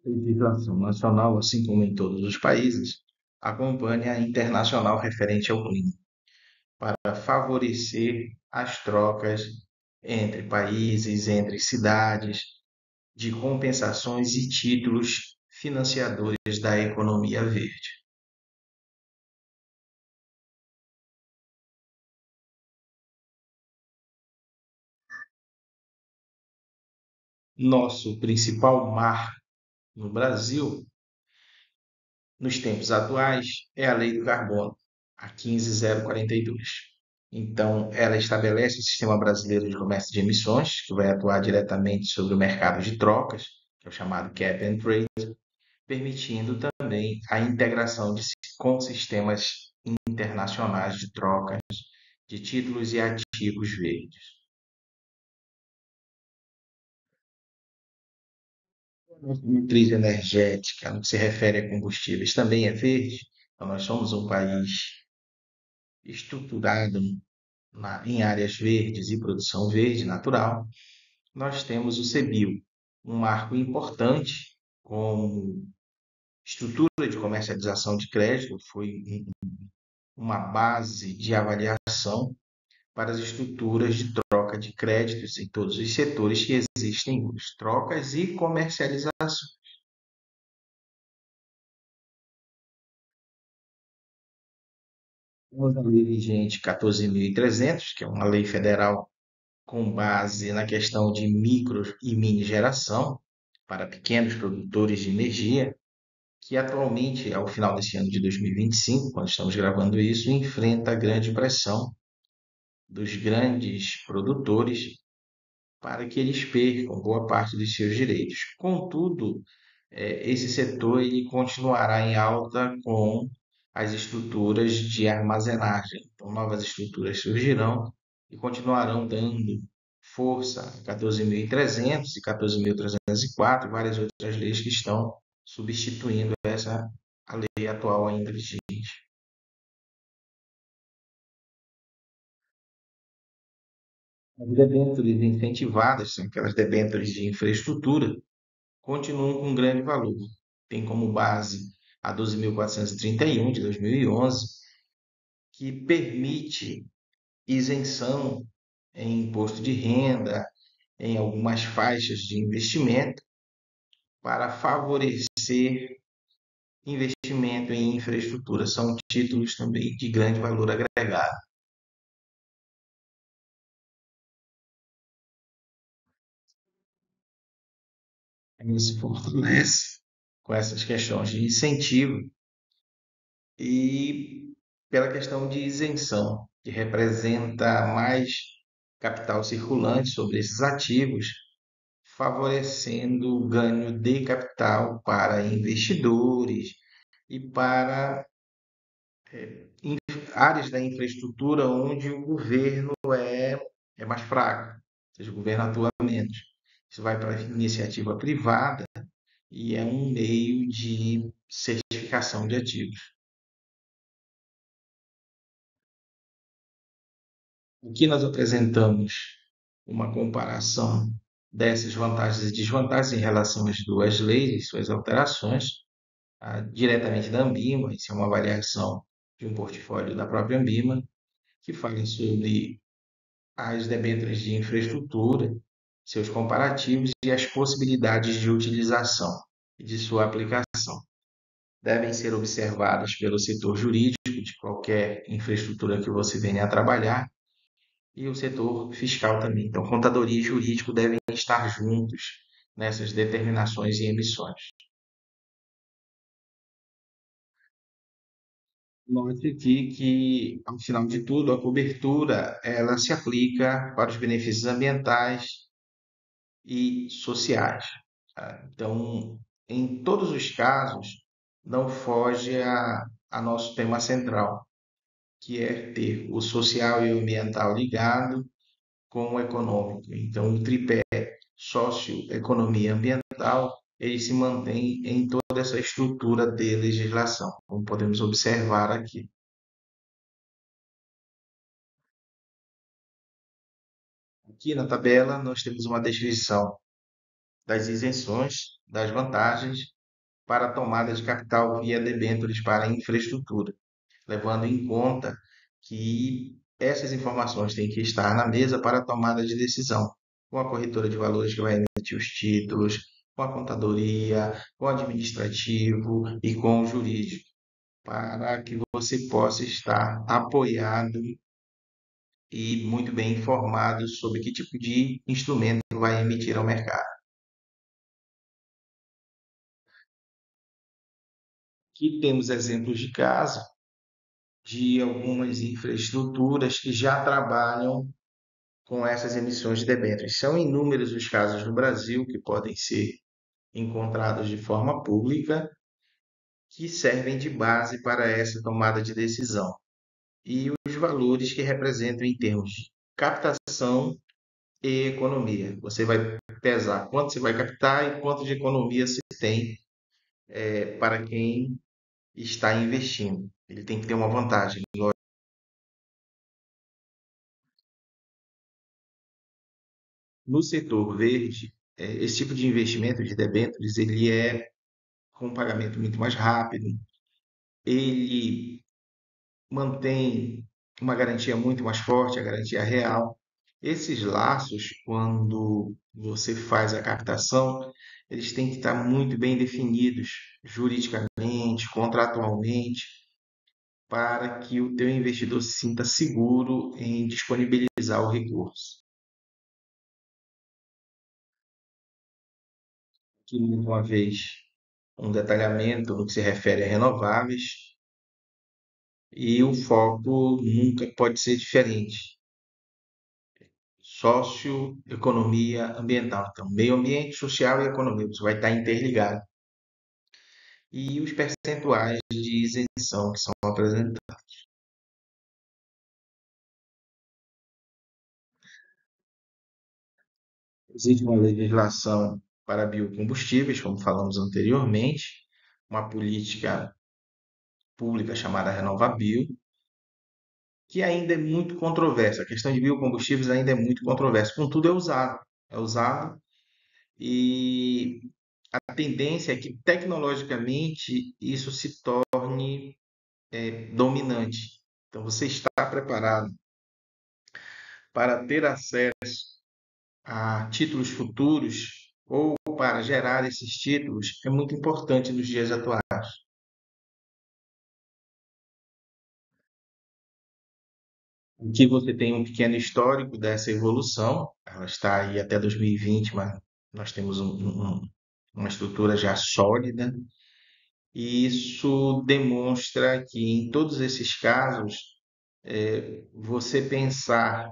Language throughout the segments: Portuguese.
A legislação nacional, assim como em todos os países, acompanha a internacional referente ao clima, para favorecer as trocas entre países, entre cidades, de compensações e títulos financiadores da economia verde. Nosso principal mar no Brasil, nos tempos atuais, é a Lei do Carbono, a 15.042. Então, ela estabelece o Sistema Brasileiro de Comércio de Emissões, que vai atuar diretamente sobre o mercado de trocas, que é o chamado Cap and Trade, permitindo também a integração com sistemas internacionais de trocas de títulos e ativos verdes. Nossa matriz energética, no que se refere a combustíveis, também é verde. Então, nós somos um país estruturado em áreas verdes e produção verde natural. Nós temos o CBIO, um marco importante como estrutura de comercialização de crédito, foi uma base de avaliação para as estruturas de troca de créditos em todos os setores que existem hoje, trocas e comercialização. Temos a lei vigente 14.300, que é uma lei federal com base na questão de micro e mini geração para pequenos produtores de energia, que atualmente, ao final desse ano de 2025, quando estamos gravando isso, enfrenta grande pressão dos grandes produtores para que eles percam boa parte dos seus direitos. Contudo, esse setor ele continuará em alta com as estruturas de armazenagem. Então, novas estruturas surgirão e continuarão dando força a 14.300 e 14.304 e várias outras leis que estão substituindo a lei atual ainda vigente. As debêntures incentivadas, são aquelas debêntures de infraestrutura, continuam com grande valor. Tem como base a 12.431 de 2011, que permite isenção em imposto de renda, em algumas faixas de investimento, para favorecer investimento em infraestrutura. São títulos também de grande valor agregado. Ele se fortalece com essas questões de incentivo e pela questão de isenção, que representa mais capital circulante sobre esses ativos, favorecendo o ganho de capital para investidores e para áreas da infraestrutura onde o governo é mais fraco, ou seja, o governo atua menos. Isso vai para a iniciativa privada e é um meio de certificação de ativos. Aqui nós apresentamos uma comparação dessas vantagens e desvantagens em relação às duas leis e suas alterações, diretamente da Ambima. Isso é uma avaliação de um portfólio da própria Ambima, que fala sobre as debêntures de infraestrutura, seus comparativos e as possibilidades de utilização e de sua aplicação. Devem ser observadas pelo setor jurídico de qualquer infraestrutura que você venha a trabalhar e o setor fiscal também. Então, contadoria e jurídico devem estar juntos nessas determinações e emissões. Note aqui que, ao final de tudo, a cobertura ela se aplica para os benefícios ambientais e sociais. Tá? Então, em todos os casos, não foge a nosso tema central, que é ter o social e o ambiental ligado com o econômico. Então, o tripé socioeconomia ambiental, ele se mantém em toda essa estrutura de legislação, como podemos observar aqui. Aqui na tabela, nós temos uma descrição das isenções, das vantagens para a tomada de capital via debêntures para infraestrutura, levando em conta que essas informações têm que estar na mesa para a tomada de decisão, com a corretora de valores que vai emitir os títulos, com a contadoria, com o administrativo e com o jurídico, para que você possa estar apoiado e muito bem informado sobre que tipo de instrumento vai emitir ao mercado. Aqui temos exemplos de caso de algumas infraestruturas que já trabalham com essas emissões de debêntures. São inúmeros os casos no Brasil que podem ser encontrados de forma pública que servem de base para essa tomada de decisão. E os valores que representam em termos de captação e economia. Você vai pesar quanto você vai captar e quanto de economia se tem para quem está investindo. Ele tem que ter uma vantagem. No setor verde, esse tipo de investimento de debêntures, ele é com um pagamento muito mais rápido, ele mantém uma garantia muito mais forte, a garantia real. Esses laços, quando você faz a captação, eles têm que estar muito bem definidos juridicamente, contratualmente, para que o teu investidor se sinta seguro em disponibilizar o recurso. Aqui, uma vez, um detalhamento no que se refere a renováveis, e o foco nunca pode ser diferente. Socioeconomia ambiental. Então, meio ambiente, social e economia, você vai estar interligado. E os percentuais de isenção que são apresentados. Existe uma legislação para biocombustíveis, como falamos anteriormente, uma política pública chamada RenovaBio, que ainda é muito controversa. A questão de biocombustíveis ainda é muito controversa. Contudo, é usado. É usado e a tendência é que tecnologicamente isso se torne dominante. Então, você está preparado para ter acesso a títulos futuros ou para gerar esses títulos é muito importante nos dias atuais. Aqui você tem um pequeno histórico dessa evolução, ela está aí até 2020, mas nós temos uma estrutura já sólida, e isso demonstra que em todos esses casos, você pensar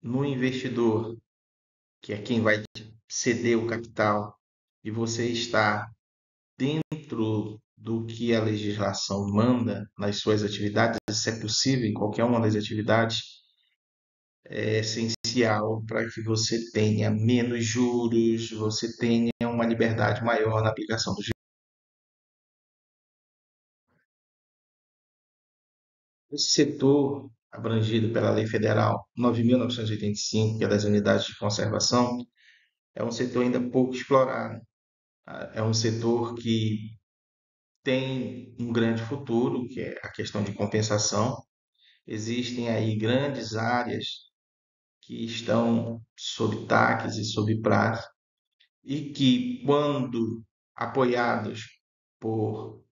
no investidor, que é quem vai ceder o capital, e você está dentro do que a legislação manda nas suas atividades, se é possível em qualquer uma das atividades, é essencial para que você tenha menos juros, você tenha uma liberdade maior na aplicação do direito. Esse setor abrangido pela Lei Federal 9.985, que é das unidades de conservação, é um setor ainda pouco explorado. É um setor que tem um grande futuro, que é a questão de compensação. Existem aí grandes áreas que estão sob taxas e sob prazo e que, quando apoiados por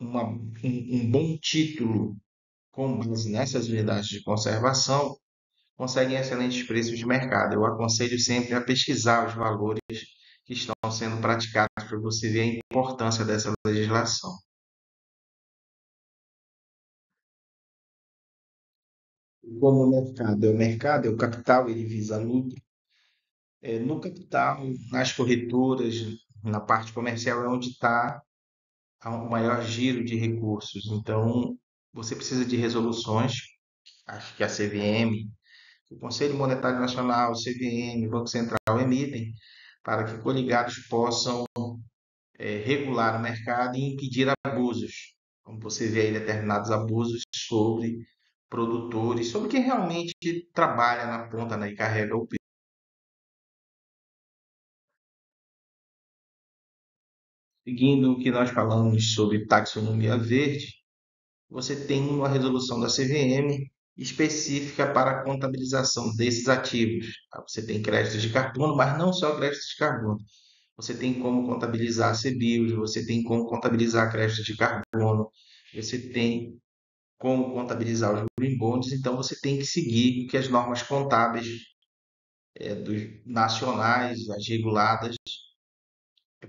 um bom título com base nessas unidades de conservação, conseguem excelentes preços de mercado. Eu aconselho sempre a pesquisar os valores que estão sendo praticados para você ver a importância dessa legislação. Como o mercado é o capital, ele visa lucro. No capital, nas corretoras, na parte comercial, é onde está o maior giro de recursos. Então, você precisa de resoluções, acho que a CVM, o Conselho Monetário Nacional, o CVM, o Banco Central emitem para que coligados possam regular o mercado e impedir abusos. Como você vê aí determinados abusos sobre produtores, sobre quem realmente trabalha na ponta, né, e carrega o Seguindo o que nós falamos sobre taxonomia verde, você tem uma resolução da CVM específica para a contabilização desses ativos. Tá? Você tem créditos de carbono, mas não só créditos de carbono. Você tem como contabilizar CBIOS, você tem como contabilizar créditos de carbono, você tem como contabilizar os green bonds, então você tem que seguir o que as normas contábeis dos nacionais, as reguladas,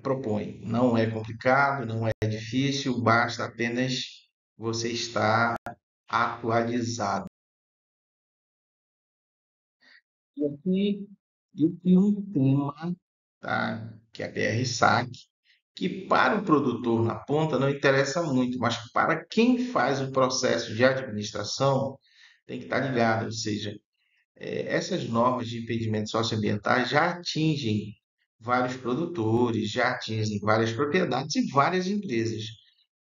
propõem. Não é complicado, não é difícil, basta apenas você estar atualizado. E aqui eu tenho um tema, tá? Que é a BR-SAC, que para o produtor na ponta não interessa muito, mas para quem faz o processo de administração tem que estar ligado, ou seja, essas normas de impedimentos socioambientais já atingem vários produtores, já atingem várias propriedades e várias empresas.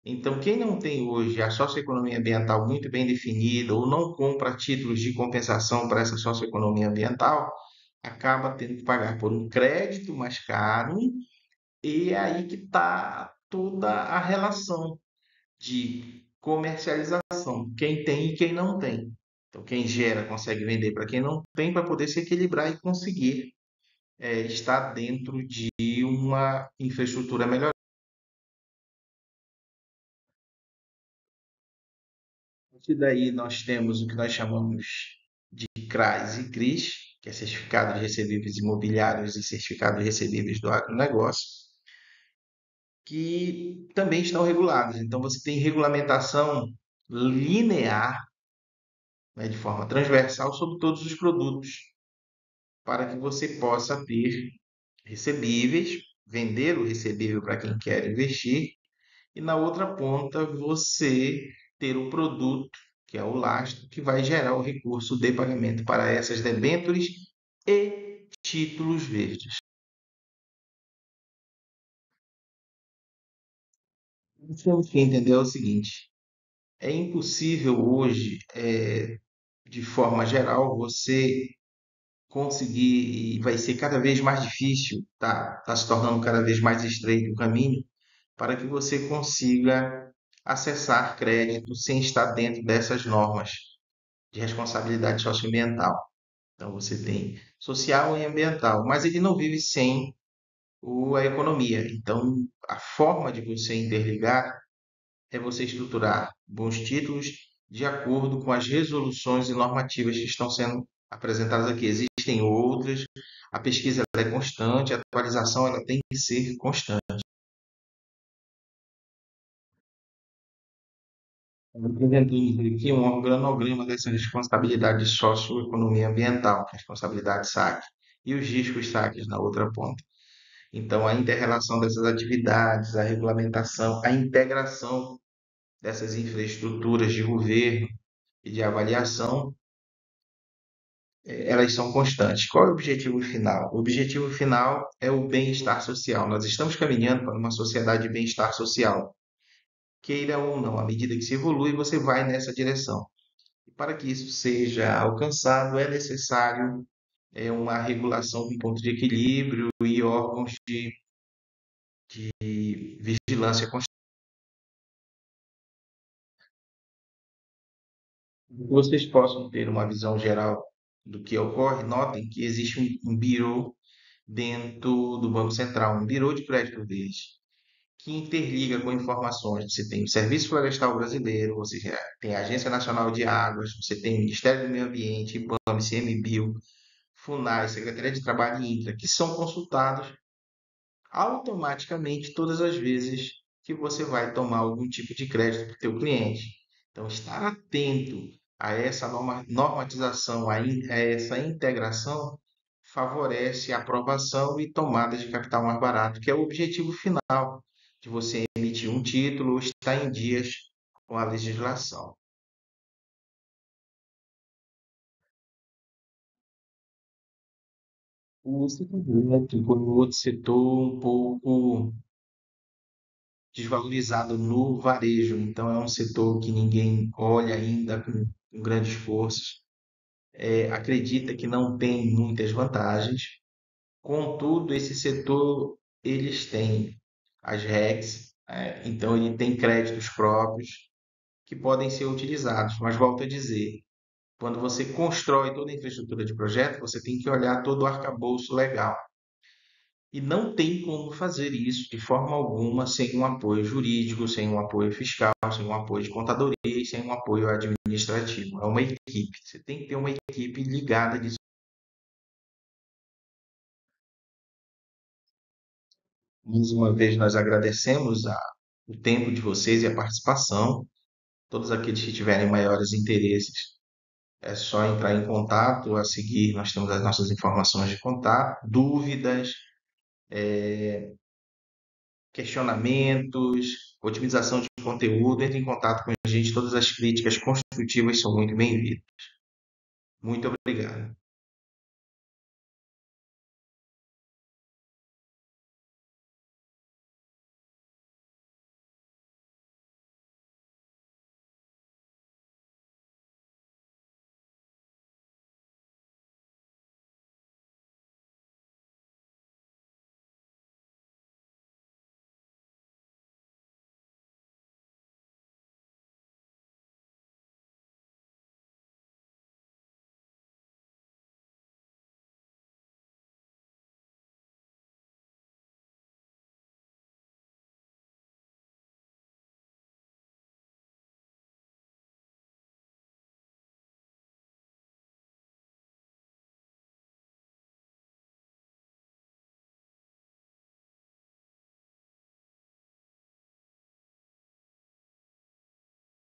Então, quem não tem hoje a socioeconomia ambiental muito bem definida ou não compra títulos de compensação para essa socioeconomia ambiental, acaba tendo que pagar por um crédito mais caro, e é aí que está toda a relação de comercialização, quem tem e quem não tem. Então, quem gera consegue vender para quem não tem, para poder se equilibrar e conseguir estar dentro de uma infraestrutura melhor. A partir daí, nós temos o que nós chamamos de CRAs e CRIs, que é Certificado de Recebíveis Imobiliários e Certificado de Recebíveis do Agronegócio, que também estão regulados. Então, você tem regulamentação linear, né, de forma transversal sobre todos os produtos, para que você possa ter recebíveis, vender o recebível para quem quer investir, e na outra ponta você ter o produto, que é o lastro, que vai gerar o recurso de pagamento para essas debêntures e títulos verdes. Então, o que entender é o seguinte: é impossível hoje, de forma geral, você conseguir, e vai ser cada vez mais difícil, tá se tornando cada vez mais estreito o caminho, para que você consiga acessar crédito sem estar dentro dessas normas de responsabilidade socioambiental. Então você tem social e ambiental, mas ele não vive sem a economia. Então a forma de você interligar é você estruturar bons títulos de acordo com as resoluções e normativas que estão sendo apresentadas aqui. Existem outras, a pesquisa ela é constante, a atualização ela tem que ser constante. Apresentamos aqui um organograma dessa responsabilidade de socioeconomia ambiental, responsabilidade SAC, e os riscos SACs na outra ponta. Então, a interrelação dessas atividades, a regulamentação, a integração dessas infraestruturas de governo e de avaliação, elas são constantes. Qual é o objetivo final? O objetivo final é o bem-estar social. Nós estamos caminhando para uma sociedade de bem-estar social. Queira ou não, à medida que se evolui, você vai nessa direção. E para que isso seja alcançado, é necessário uma regulação com ponto de equilíbrio e órgãos de vigilância constante. Vocês possam ter uma visão geral do que ocorre, notem que existe um bureau dentro do Banco Central, um bureau de crédito verde, que interliga com informações. Você tem o Serviço Florestal Brasileiro, você tem a Agência Nacional de Águas, você tem o Ministério do Meio Ambiente, IBAMA, ICMBio, FUNAI, Secretaria de Trabalho e INCRA, que são consultados automaticamente todas as vezes que você vai tomar algum tipo de crédito para o teu cliente. Então, estar atento a essa normatização, a essa integração, favorece a aprovação e tomada de capital mais barato, que é o objetivo final de você emitir um título ou estar em dias com a legislação. O setor elétrico é outro setor um pouco desvalorizado no varejo, então é um setor que ninguém olha ainda com grande esforço. Acredita que não tem muitas vantagens, contudo, esse setor eles têm as RECs, então ele tem créditos próprios que podem ser utilizados. Mas volto a dizer, quando você constrói toda a infraestrutura de projeto, você tem que olhar todo o arcabouço legal. E não tem como fazer isso de forma alguma sem um apoio jurídico, sem um apoio fiscal, sem um apoio de contadoria e sem um apoio administrativo. É uma equipe. Você tem que ter uma equipe ligada disso. Mais uma vez, nós agradecemos o tempo de vocês e a participação. Todos aqueles que tiverem maiores interesses, é só entrar em contato. A seguir, nós temos as nossas informações de contato, dúvidas, questionamentos, otimização de conteúdo. Entre em contato com a gente. Todas as críticas construtivas são muito bem-vindas. Muito obrigado.